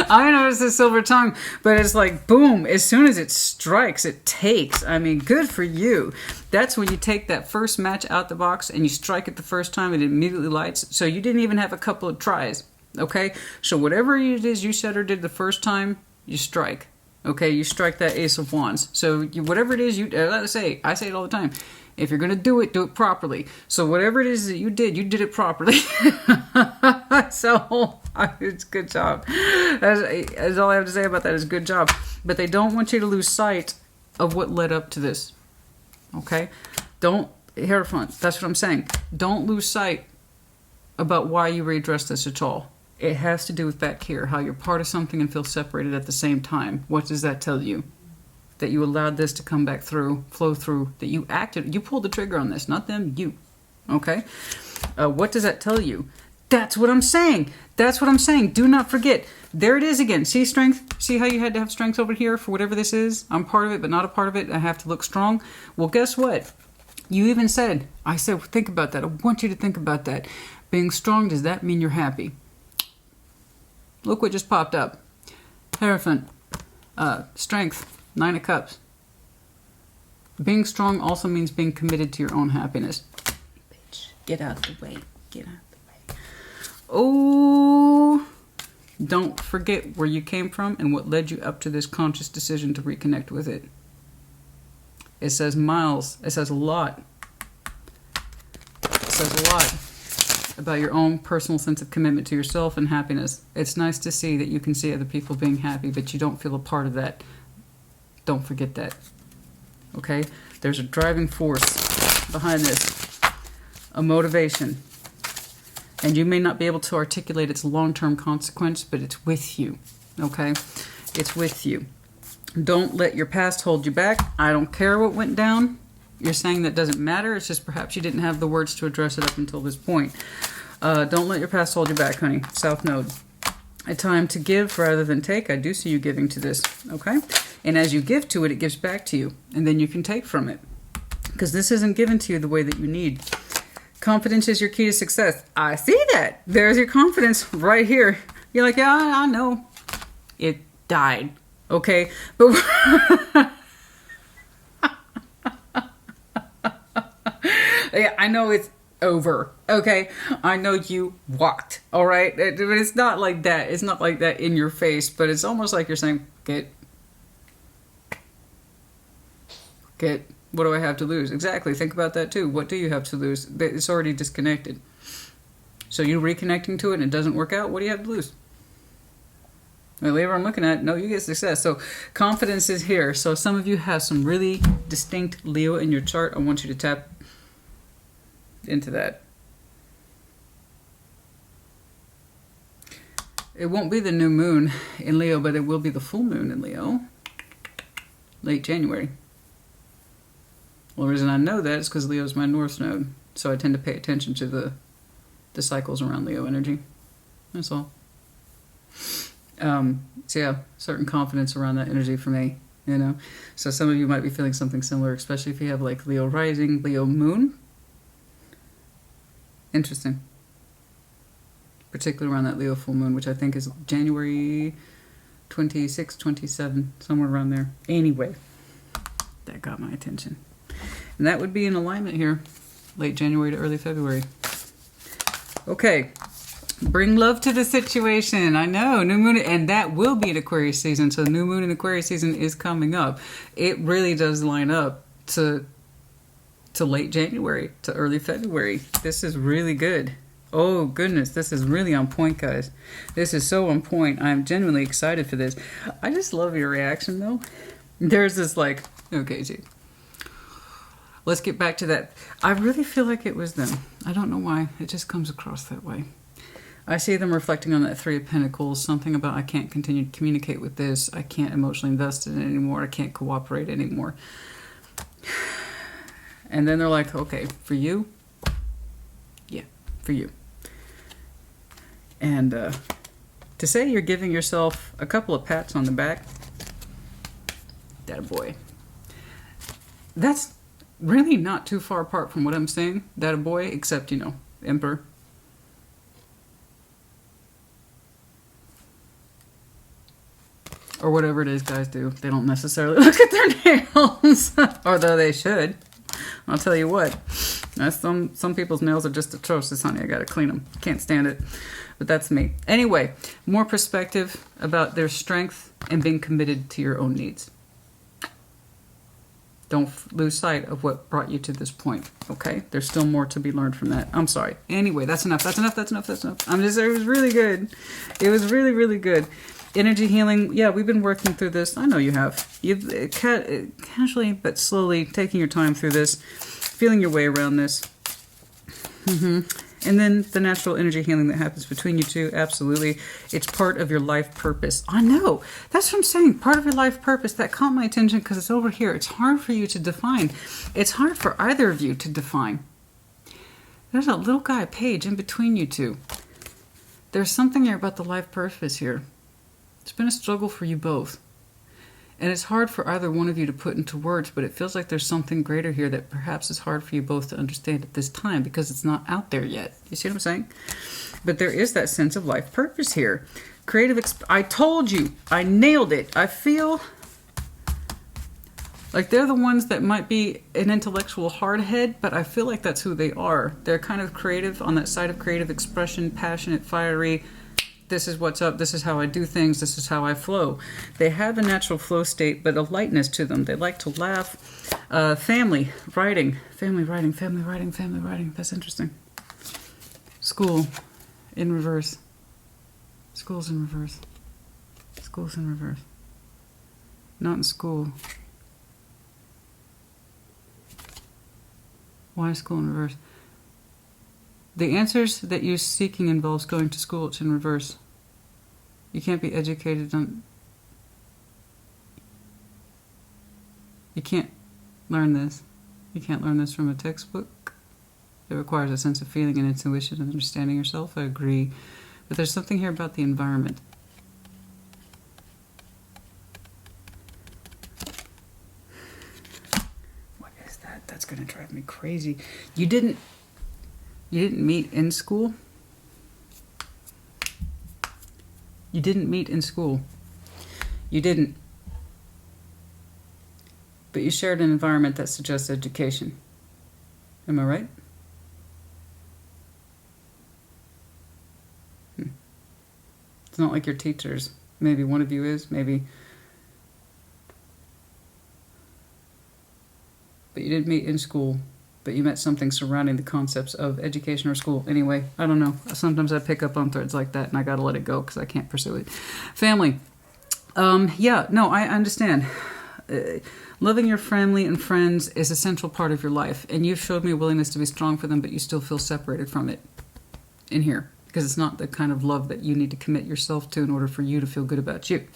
I know it's a silver tongue, but it's like, boom, as soon as it strikes, it takes. I mean, good for you. That's when you take that first match out the box and you strike it the first time, it immediately lights. So you didn't even have a couple of tries, okay? So whatever it is you said or did the first time, you strike. Okay, you strike that Ace of Wands. So whatever it is I say it all the time. If you're going to do it properly. So whatever it is that you did it properly. So it's good job. That's all I have to say about that is good job. But they don't want you to lose sight of what led up to this. Okay? Hierophant, that's what I'm saying. Don't lose sight about why you readdressed this at all. It has to do with back here, how you're part of something and feel separated at the same time. What does that tell you? That you allowed this to come back through, flow through, that you acted, you pulled the trigger on this, not them, you. Okay? What does that tell you? That's what I'm saying. That's what I'm saying. Do not forget. There it is again. See strength? See how you had to have strength over here for whatever this is? I'm part of it, but not a part of it. I have to look strong. Well, guess what? You even said, I said, think about that. I want you to think about that. Being strong, does that mean you're happy? Look what just popped up. Hierophant. Strength. 9 of Cups. Being strong also means being committed to your own happiness. Bitch, get out the way. Get out the way. Oh, don't forget where you came from and what led you up to this conscious decision to reconnect with it. It says miles. It says a lot. It says a lot about your own personal sense of commitment to yourself and happiness. It's nice to see that you can see other people being happy, but you don't feel a part of that. Don't forget that. Okay? There's a driving force behind this. A motivation. And you may not be able to articulate its long-term consequence, but it's with you. Okay? It's with you. Don't let your past hold you back. I don't care what went down. You're saying that doesn't matter. It's just perhaps you didn't have the words to address it up until this point. Don't let your past hold you back, honey. South Node. A time to give rather than take. I do see you giving to this. Okay? And as you give to it, it gives back to you. And then you can take from it. Because this isn't given to you the way that you need. Confidence is your key to success. I see that. There's your confidence right here. You're like, yeah, I know. It died. Okay? But yeah, I know it's over. Okay? I know you walked. All right? But it's not like that. It's not like that in your face. But it's almost like you're saying, get. What do I have to lose? Exactly. Think about that too. What do you have to lose? It's already disconnected. So you reconnecting to it and it doesn't work out, what do you have to lose? Well, Libra, I'm looking at, no, you get success. So confidence is here. So some of you have some really distinct Leo in your chart. I want you to tap into that. It won't be the new moon in Leo, but it will be the full moon in Leo. Late January. Well, the reason I know that is because Leo is my north node. So I tend to pay attention to the cycles around Leo energy. That's all. So yeah, certain confidence around that energy for me, you know. So some of you might be feeling something similar, especially if you have like Leo rising, Leo moon. Interesting. Particularly around that Leo full moon, which I think is January 26, 27, somewhere around there. Anyway, that got my attention. And that would be in alignment here, late January to early February. Okay, bring love to the situation. I know, new moon, and that will be an Aquarius season. So new moon and Aquarius season is coming up. It really does line up to late January to early February. This is really good. Oh goodness, this is really on point, guys. This is so on point. I'm genuinely excited for this. I just love your reaction though. There's this like, okay, gee. Let's get back to that. I really feel like it was them. I don't know why. It just comes across that way. I see them reflecting on that 3 of Pentacles. Something about I can't continue to communicate with this. I can't emotionally invest in it anymore. I can't cooperate anymore. And then they're like, okay, for you? Yeah, for you. And to say you're giving yourself a couple of pats on the back, that boy. That's really not too far apart from what I'm saying, that a boy, except, you know, Emperor. Or whatever it is guys do. They don't necessarily look at their nails. Although they should. I'll tell you what. That's some people's nails are just atrocious, honey. I gotta clean them. Can't stand it. But that's me. Anyway, more perspective about their strength and being committed to your own needs. Don't lose sight of what brought you to this point, okay? There's still more to be learned from that. I'm sorry. Anyway, that's enough. That's enough. That's enough. That's enough. It was really good. It was really, really good. Energy healing. Yeah, we've been working through this. I know you have. You've casually but slowly taking your time through this, feeling your way around this. And then the natural energy healing that happens between you two, absolutely. It's part of your life purpose. I know. That's what I'm saying. Part of your life purpose. That caught my attention because it's over here. It's hard for you to define. It's hard for either of you to define. There's a little guy, Page, in between you two. There's something here about the life purpose here. It's been a struggle for you both. And it's hard for either one of you to put into words, but it feels like there's something greater here that perhaps is hard for you both to understand at this time because it's not out there yet. You see what I'm saying? But there is that sense of life purpose here. I told you. I nailed it. I feel like they're the ones that might be an intellectual hardhead, but I feel like that's who they are. They're kind of creative on that side of creative expression, passionate, fiery. This is what's up. This is how I do things. This is how I flow. They have a natural flow state, but a lightness to them. They like to laugh. Family writing. That's interesting. School in reverse. School's in reverse. School's in reverse. Not in school. Why is school in reverse? The answers that you're seeking involves going to school. It's in reverse. You can't be educated on... You can't learn this. You can't learn this from a textbook. It requires a sense of feeling and intuition and understanding yourself. I agree. But there's something here about the environment. What is that? That's going to drive me crazy. You didn't meet in school? You didn't meet in school. You didn't. But you shared an environment that suggests education. Am I right? It's not like your teachers. Maybe one of you is, maybe. But you didn't meet in school. But you met something surrounding the concepts of education or school. Anyway, I don't know. Sometimes I pick up on threads like that and I gotta let it go because I can't pursue it. Family. Yeah, no, I understand. Loving your family and friends is a central part of your life. And you've showed me a willingness to be strong for them, but you still feel separated from it in here. Because it's not the kind of love that you need to commit yourself to in order for you to feel good about you.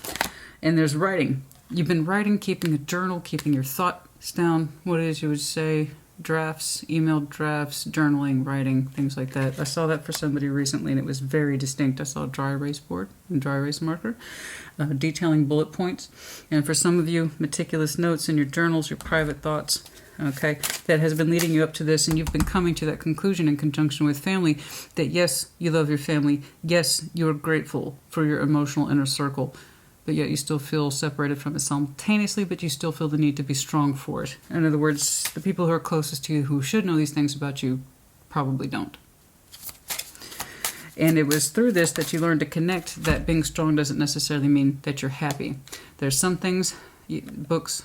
And there's writing. You've been writing, keeping a journal, keeping your thoughts down. What it is you would say... drafts, email drafts, journaling, writing, things like that. I saw that for somebody recently and it was very distinct. I saw a dry erase board and dry erase marker, detailing bullet points. And for some of you, meticulous notes in your journals, your private thoughts, okay, that has been leading you up to this, and you've been coming to that conclusion in conjunction with family that yes, you love your family, yes, you're grateful for your emotional inner circle, but yet you still feel separated from it simultaneously, but you still feel the need to be strong for it. In other words, the people who are closest to you who should know these things about you probably don't. And it was through this that you learned to connect that being strong doesn't necessarily mean that you're happy. There's some things, books,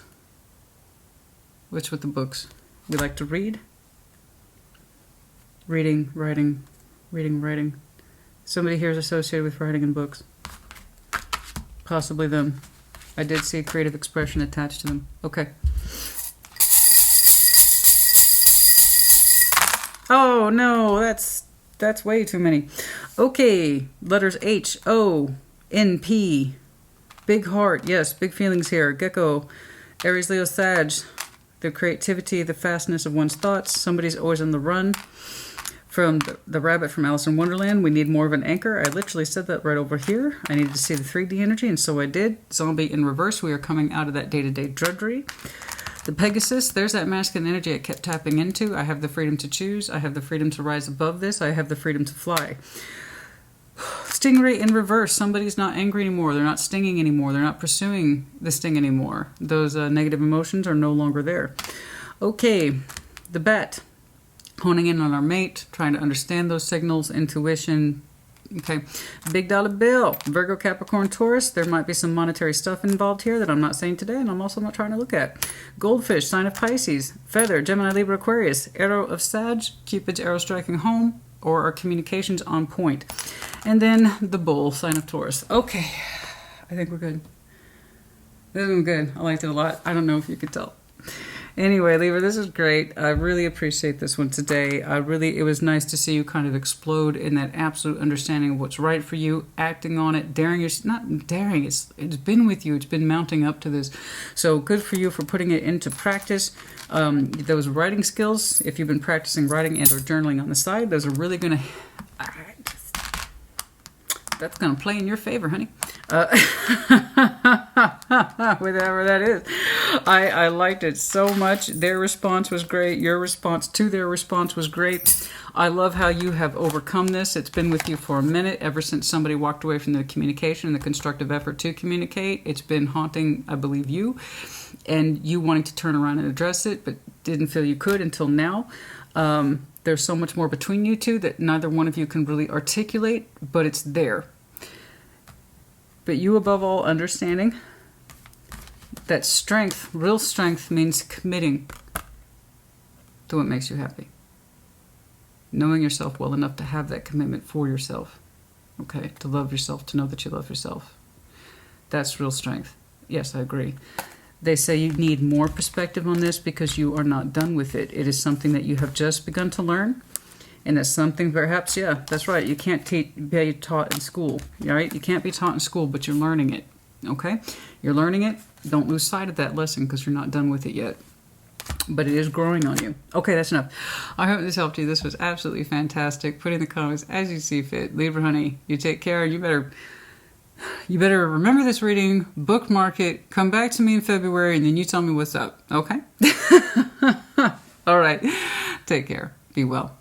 what's with the books? We like to read. Reading, writing, writing. Somebody here is associated with writing and books. Possibly them. I did see creative expression attached to them. Okay. Oh no, that's way too many. Okay, letters H, O, N, P. Big heart, yes, big feelings here. Gecko, Aries, Leo, Sag. The creativity, the fastness of one's thoughts. Somebody's always on the run. From the rabbit from Alice in Wonderland, we need more of an anchor. I literally said that right over here. I needed to see the 3D energy, and so I did. Zombie in reverse, we are coming out of that day-to-day drudgery. The Pegasus, there's that masculine energy I kept tapping into. I have the freedom to choose. I have the freedom to rise above this. I have the freedom to fly. Stingray in reverse, somebody's not angry anymore. They're not stinging anymore. They're not pursuing the sting anymore. Those negative emotions are no longer there. Okay, the Bat. Honing in on our mate, trying to understand those signals, intuition. Okay, big dollar bill, Virgo, Capricorn, Taurus. There might be some monetary stuff involved here that I'm not saying today, and I'm also not trying to look at. Goldfish, sign of Pisces. Feather, Gemini, Libra, Aquarius. Arrow of Sag, Cupid's arrow striking home, or our communications on point. And then the Bull, sign of Taurus. Okay, I think we're good. This is good. I liked it a lot. I don't know if you could tell. Anyway, Libra, this is great. I really appreciate this one today. It was nice to see you kind of explode in that absolute understanding of what's right for you, acting on it, not daring, it's been with you, it's been mounting up to this. So good for you for putting it into practice. Those writing skills, if you've been practicing writing and or journaling on the side, those are really going to... That's going to play in your favor, honey. Whatever that is. I liked it so much. Their response was great. Your response to their response was great. I love how you have overcome this. It's been with you for a minute, ever since somebody walked away from the communication and the constructive effort to communicate. It's been haunting, I believe, you, and you wanting to turn around and address it, but didn't feel you could until now. There's so much more between you two that neither one of you can really articulate, but it's there. But you, above all, understanding that strength, real strength, means committing to what makes you happy. Knowing yourself well enough to have that commitment for yourself. Okay? To love yourself, to know that you love yourself. That's real strength. Yes, I agree. They say you need more perspective on this because you are not done with it. It is something that you have just begun to learn. And that's something perhaps, yeah, that's right. You can't be taught in school, right? You can't be taught in school, but you're learning it, okay? You're learning it. Don't lose sight of that lesson because you're not done with it yet. But it is growing on you. Okay, that's enough. I hope this helped you. This was absolutely fantastic. Put in the comments as you see fit. Libra, honey, you take care. You better remember this reading, bookmark it, come back to me in February, and then you tell me what's up, okay? All right. Take care. Be well.